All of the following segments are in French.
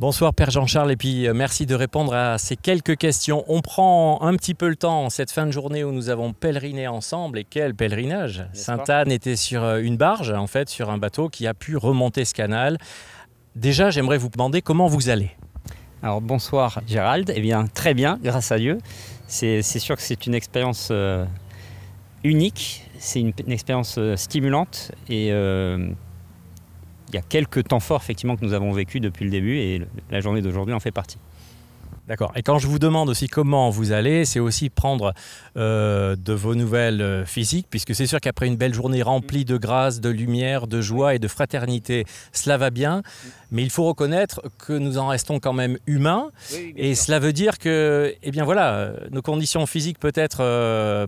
Bonsoir Père Jean-Charles et puis merci de répondre à ces quelques questions. On prend un petit peu le temps cette fin de journée où nous avons pèleriné ensemble et quel pèlerinage. Sainte-Anne était sur une barge, en fait sur un bateau qui a pu remonter ce canal. Déjà j'aimerais vous demander comment vous allez. Alors bonsoir Gérald, eh bien très bien grâce à Dieu. C'est sûr que c'est une expérience unique, c'est une expérience stimulante et il y a quelques temps forts effectivement que nous avons vécu depuis le début et la journée d'aujourd'hui en fait partie. D'accord. Et quand je vous demande aussi comment vous allez, c'est aussi prendre de vos nouvelles physiques, puisque c'est sûr qu'après une belle journée remplie de grâce, de lumière, de joie et de fraternité, cela va bien. Mais il faut reconnaître que nous en restons quand même humains. Oui, et sûr. Cela veut dire que, eh bien voilà, nos conditions physiques peut-être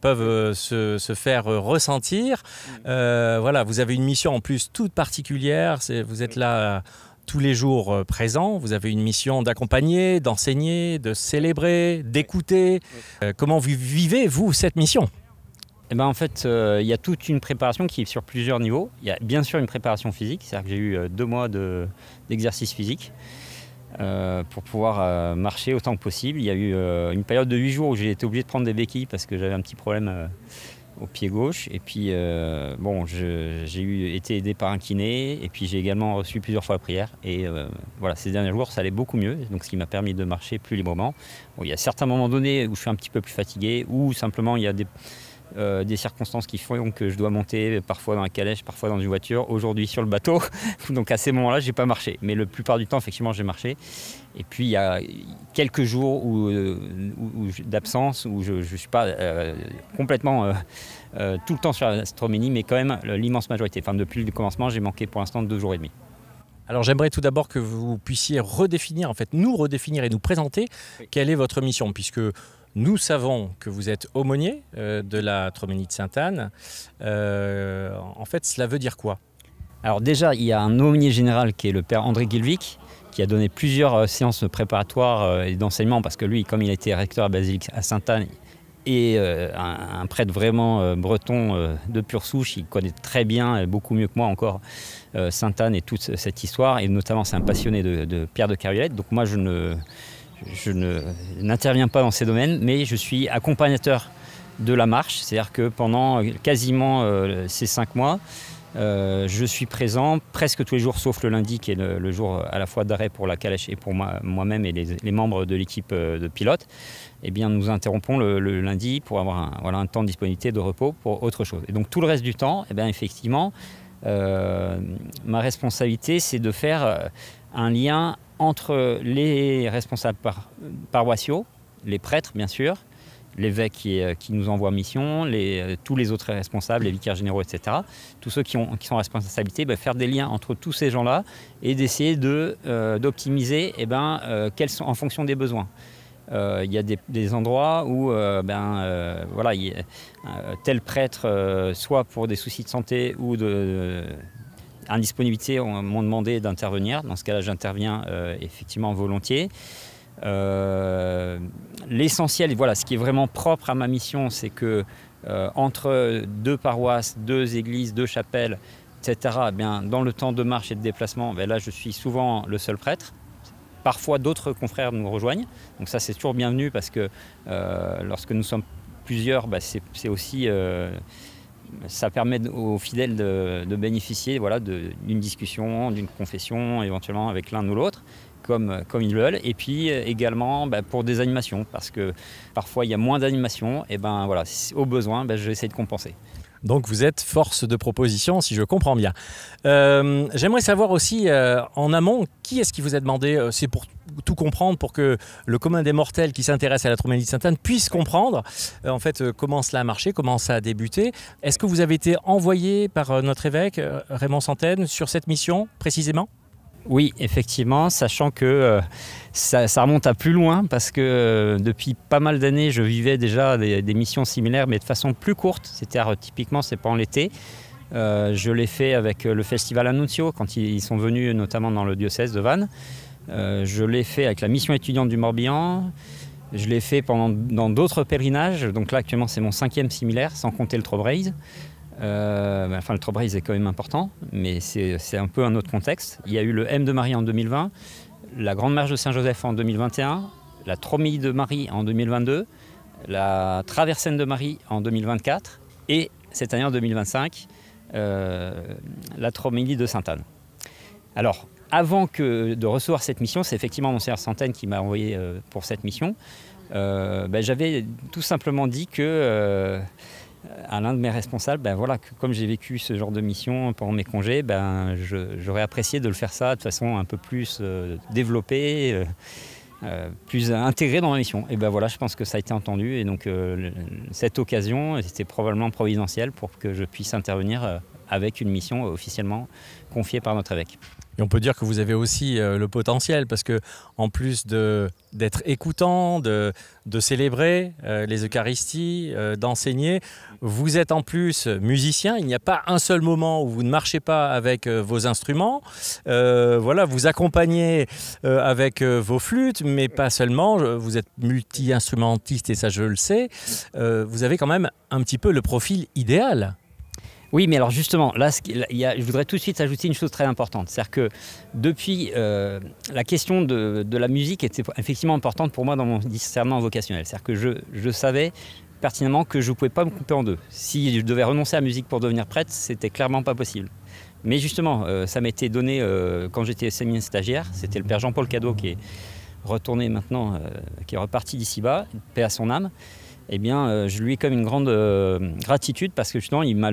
peuvent se faire ressentir. Voilà, vous avez une mission en plus toute particulière. Vous êtes là tous les jours présents, vous avez une mission d'accompagner, d'enseigner, de célébrer, d'écouter. Comment vous vivez, vous, cette mission ? Eh ben, en fait, il y a toute une préparation qui est sur plusieurs niveaux. Il y a bien sûr une préparation physique, c'est-à-dire que j'ai eu 2 mois d'exercice physique pour pouvoir marcher autant que possible. Il y a eu une période de 8 jours où j'ai été obligé de prendre des béquilles parce que j'avais un petit problème au pied gauche. Et puis, bon, j'ai été aidé par un kiné. Et puis, j'ai également reçu plusieurs fois la prière. Et voilà, ces derniers jours, ça allait beaucoup mieux. Donc, ce qui m'a permis de marcher plus librement. Bon, il y a certains moments donnés où je suis un petit peu plus fatigué, ou simplement il y a des circonstances qui font que je dois monter parfois dans la calèche, parfois dans une voiture, aujourd'hui sur le bateau. Donc, à ces moments-là, je n'ai pas marché. Mais la plupart du temps, effectivement, j'ai marché. Et puis, il y a quelques jours d'absence où je ne suis pas complètement tout le temps sur l'astroménie, mais quand même l'immense majorité. Enfin, depuis le commencement, j'ai manqué pour l'instant 2 jours et demi. Alors, j'aimerais tout d'abord que vous puissiez redéfinir, en fait, nous redéfinir et nous présenter quelle est votre mission, puisque nous savons que vous êtes aumônier de la Troménie de Sainte-Anne. En fait, cela veut dire quoi ? Alors déjà, il y a un aumônier général qui est le père André Gilvic, qui a donné plusieurs séances préparatoires et d'enseignement, parce que lui, comme il a été recteur à Basilique à Sainte-Anne, et un prêtre vraiment breton de pure souche, il connaît très bien, beaucoup mieux que moi encore, Sainte-Anne et toute cette histoire, et notamment c'est un passionné de Pierre de Carriolette. Donc moi, je n'interviens pas dans ces domaines, mais je suis accompagnateur de la marche, c'est-à-dire que pendant quasiment ces 5 mois, je suis présent presque tous les jours, sauf le lundi, qui est le jour à la fois d'arrêt pour la calèche et pour moi-même et les membres de l'équipe de pilotes. Eh bien, nous interrompons le lundi pour avoir un temps de disponibilité, de repos pour autre chose. Et donc tout le reste du temps, eh bien, effectivement, ma responsabilité, c'est de faire un lien entre les responsables paroissiaux, les prêtres bien sûr, l'évêque qui nous envoie mission, tous les autres responsables, les vicaires généraux, etc. Tous ceux qui sont en responsabilité, faire des liens entre tous ces gens-là et d'essayer d'optimiser en fonction des besoins. Il y a des endroits où voilà, tel prêtre, soit pour des soucis de santé ou indisponibilité, m'ont demandé d'intervenir. Dans ce cas-là, j'interviens effectivement volontiers. L'essentiel, voilà, ce qui est vraiment propre à ma mission, c'est que entre 2 paroisses, 2 églises, 2 chapelles, etc., eh bien, dans le temps de marche et de déplacement, là, je suis souvent le seul prêtre. Parfois, d'autres confrères nous rejoignent. Donc ça, c'est toujours bienvenu parce que lorsque nous sommes plusieurs, c'est aussi... ça permet aux fidèles de bénéficier, voilà, d'une discussion, d'une confession, éventuellement avec l'un ou l'autre, comme ils veulent. Et puis également pour des animations, parce que parfois il y a moins d'animations, et voilà, au besoin, j'essaie de compenser. Donc vous êtes force de proposition, si je comprends bien. J'aimerais savoir aussi, en amont, qui est-ce qui vous a demandé, c'est pour tout comprendre, pour que le commun des mortels qui s'intéresse à la Troménie de Sainte-Anne puisse comprendre en fait comment cela a marché, comment ça a débuté. Est-ce que vous avez été envoyé par notre évêque, Raymond Santaine, sur cette mission précisément ? Oui, effectivement, sachant que ça remonte à plus loin parce que depuis pas mal d'années, je vivais déjà des missions similaires, mais de façon plus courte. C'est-à-dire, typiquement, c'est pendant l'été. Je l'ai fait avec le festival Annunzio, quand ils sont venus notamment dans le diocèse de Vannes. Je l'ai fait avec la mission étudiante du Morbihan. Je l'ai fait dans d'autres pèlerinages. Donc là, actuellement, c'est mon 5e similaire, sans compter le Trobriz. Le Trobriz est quand même important, mais c'est un peu un autre contexte. Il y a eu le M de Marie en 2020, la Grande Marche de Saint-Joseph en 2021, la Tromélie de Marie en 2022, la Traversaine de Marie en 2024 et cette année en 2025, la Tromélie de Sainte-Anne. Alors, avant de recevoir cette mission, c'est effectivement Monseigneur Santaine qui m'a envoyé pour cette mission. J'avais tout simplement dit que à l'un de mes responsables, que comme j'ai vécu ce genre de mission pendant mes congés, j'aurais apprécié de le faire ça de façon un peu plus développée, plus intégrée dans ma mission. Et je pense que ça a été entendu. Et donc cette occasion, c'était probablement providentielle pour que je puisse intervenir avec une mission officiellement confiée par notre évêque. Et on peut dire que vous avez aussi le potentiel, parce que en plus d'être écoutant, de célébrer les Eucharisties, d'enseigner, vous êtes en plus musicien. Il n'y a pas un seul moment où vous ne marchez pas avec vos instruments. Vous accompagnez avec vos flûtes, mais pas seulement. Vous êtes multi-instrumentiste et ça je le sais. Vous avez quand même un petit peu le profil idéal. Oui, mais alors justement, là, je voudrais tout de suite ajouter une chose très importante. C'est-à-dire que depuis, la question de la musique était effectivement importante pour moi dans mon discernement vocationnel. C'est-à-dire que je savais pertinemment que je ne pouvais pas me couper en deux. Si je devais renoncer à la musique pour devenir prêtre, c'était clairement pas possible. Mais justement, ça m'a été donné quand j'étais séminaire stagiaire. C'était le père Jean-Paul Cadeau qui est retourné maintenant, qui est reparti d'ici-bas, paix à son âme. Eh bien, je lui ai comme une grande gratitude parce que justement, il m'a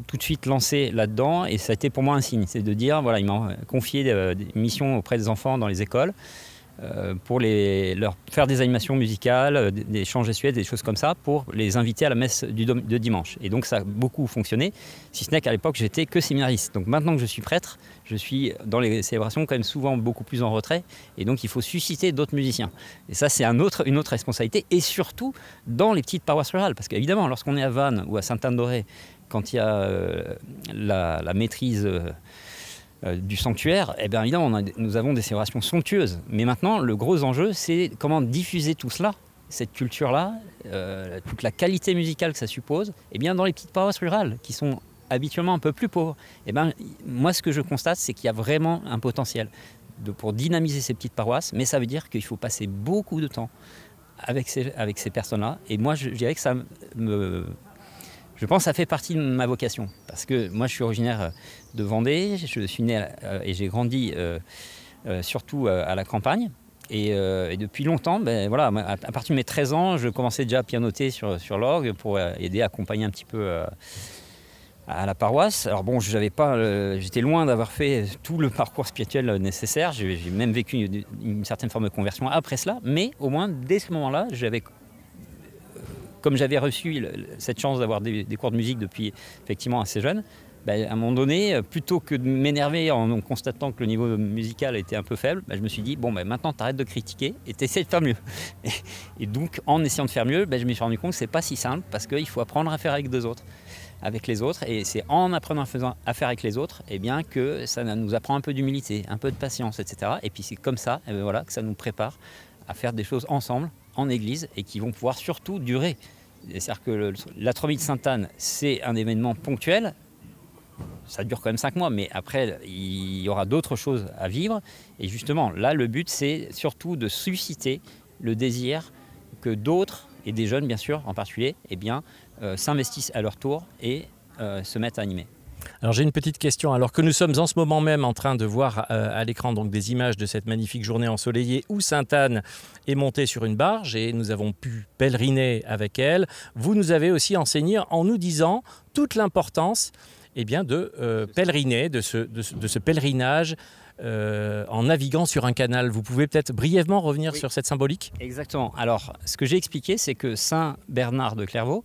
tout de suite lancé là-dedans et ça a été pour moi un signe. C'est de dire, il m'a confié des missions auprès des enfants dans les écoles pour leur faire des animations musicales, des chants jésuites, des choses comme ça, pour les inviter à la messe de dimanche. Et donc, ça a beaucoup fonctionné, si ce n'est qu'à l'époque, j'étais que séminariste. Donc maintenant que je suis prêtre, je suis dans les célébrations quand même souvent beaucoup plus en retrait. Et donc, il faut susciter d'autres musiciens. Et ça, c'est une autre responsabilité. Et surtout, dans les petites paroisses rurales. Parce qu'évidemment, lorsqu'on est à Vannes ou à Sainte-Anne-d'Auray, quand il y a la maîtrise du sanctuaire, eh bien évidemment, nous avons des célébrations somptueuses. Mais maintenant, le gros enjeu, c'est comment diffuser tout cela, cette culture-là, toute la qualité musicale que ça suppose, eh bien dans les petites paroisses rurales, qui sont habituellement un peu plus pauvres. Eh bien, moi, ce que je constate, c'est qu'il y a vraiment un potentiel pour dynamiser ces petites paroisses, mais ça veut dire qu'il faut passer beaucoup de temps avec ces personnes-là. Et moi, je dirais que je pense que ça fait partie de ma vocation. Parce que moi, je suis originaire de Vendée, je suis né et j'ai grandi surtout à la campagne. Et depuis longtemps, à partir de mes 13 ans, je commençais déjà à pianoter sur l'orgue pour aider à accompagner un petit peu à la paroisse. Alors bon, j'étais loin d'avoir fait tout le parcours spirituel nécessaire. J'ai même vécu une certaine forme de conversion après cela. Mais au moins, dès ce moment-là, comme j'avais reçu cette chance d'avoir des cours de musique depuis effectivement assez jeune, à un moment donné, plutôt que de m'énerver en constatant que le niveau musical était un peu faible, je me suis dit, maintenant tu arrêtes de critiquer et tu essaies de faire mieux. Et donc, en essayant de faire mieux, je me suis rendu compte que ce n'est pas si simple parce qu'il faut apprendre à faire avec les autres. Et c'est en apprenant à faire avec les autres que ça nous apprend un peu d'humilité, un peu de patience, etc. Et puis c'est comme ça que ça nous prépare à faire des choses ensemble, en église, et qui vont pouvoir surtout durer. C'est-à-dire que la Tromélie de Sainte-Anne, c'est un événement ponctuel. Ça dure quand même 5 mois, mais après, il y aura d'autres choses à vivre. Et justement, là, le but, c'est surtout de susciter le désir que d'autres, et des jeunes bien sûr en particulier, s'investissent à leur tour et se mettent à animer. Alors j'ai une petite question. Alors que nous sommes en ce moment même en train de voir à l'écran donc des images de cette magnifique journée ensoleillée où Sainte-Anne est montée sur une barge et nous avons pu pèleriner avec elle, vous nous avez aussi enseigné en nous disant toute l'importance de pèleriner, de ce pèlerinage en naviguant sur un canal. Vous pouvez peut-être brièvement revenir sur cette symbolique ? Exactement. Alors, ce que j'ai expliqué, c'est que Saint Bernard de Clairvaux,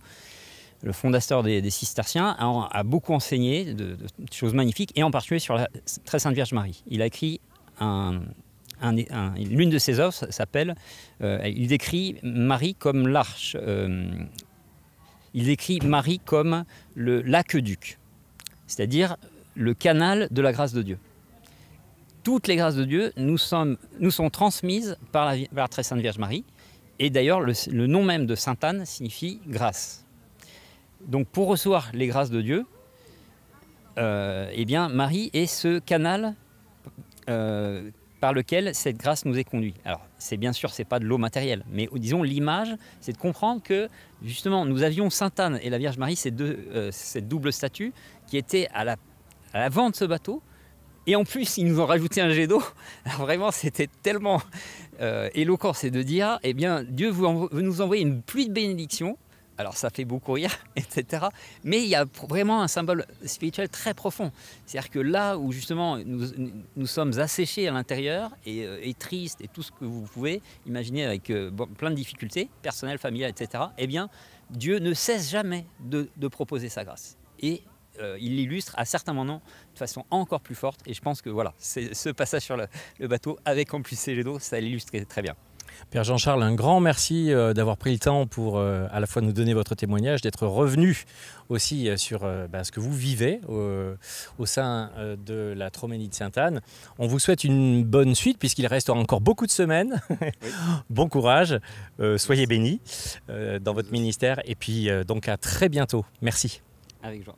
le fondateur des cisterciens, a beaucoup enseigné de choses magnifiques, et en particulier sur la Très Sainte Vierge Marie. Il a écrit l'une de ses œuvres s'appelle, il décrit Marie comme l'arche, il décrit Marie comme l'aqueduc, c'est-à-dire le canal de la grâce de Dieu. Toutes les grâces de Dieu nous sont transmises par la Très Sainte Vierge Marie, et d'ailleurs le nom même de Sainte Anne signifie grâce. Donc pour recevoir les grâces de Dieu, Marie est ce canal par lequel cette grâce nous est conduite. Alors, c'est bien sûr, c'est pas de l'eau matérielle, mais disons l'image, c'est de comprendre que justement, nous avions Sainte Anne et la Vierge Marie, cette double statue qui était à l'avant de ce bateau. Et en plus, ils nous ont rajouté un jet d'eau. Alors vraiment, c'était tellement éloquent, c'est de dire, eh bien, Dieu veut nous envoyer une pluie de bénédictions. Alors ça fait beaucoup rire, etc. Mais il y a vraiment un symbole spirituel très profond. C'est-à-dire que là où justement nous sommes asséchés à l'intérieur et tristes et tout ce que vous pouvez imaginer avec plein de difficultés personnelles, familiales, etc. Eh bien, Dieu ne cesse jamais de proposer sa grâce. Et il l'illustre à certains moments de façon encore plus forte. Et je pense que voilà, ce passage sur le bateau avec en plus ces jets d'eau, ça l'illustre très bien. Père Jean-Charles, un grand merci d'avoir pris le temps pour à la fois nous donner votre témoignage, d'être revenu aussi sur ce que vous vivez au sein de la Troménie de Sainte-Anne. On vous souhaite une bonne suite puisqu'il reste encore beaucoup de semaines. Oui. Bon courage, soyez bénis dans votre ministère et puis donc à très bientôt. Merci. Avec joie.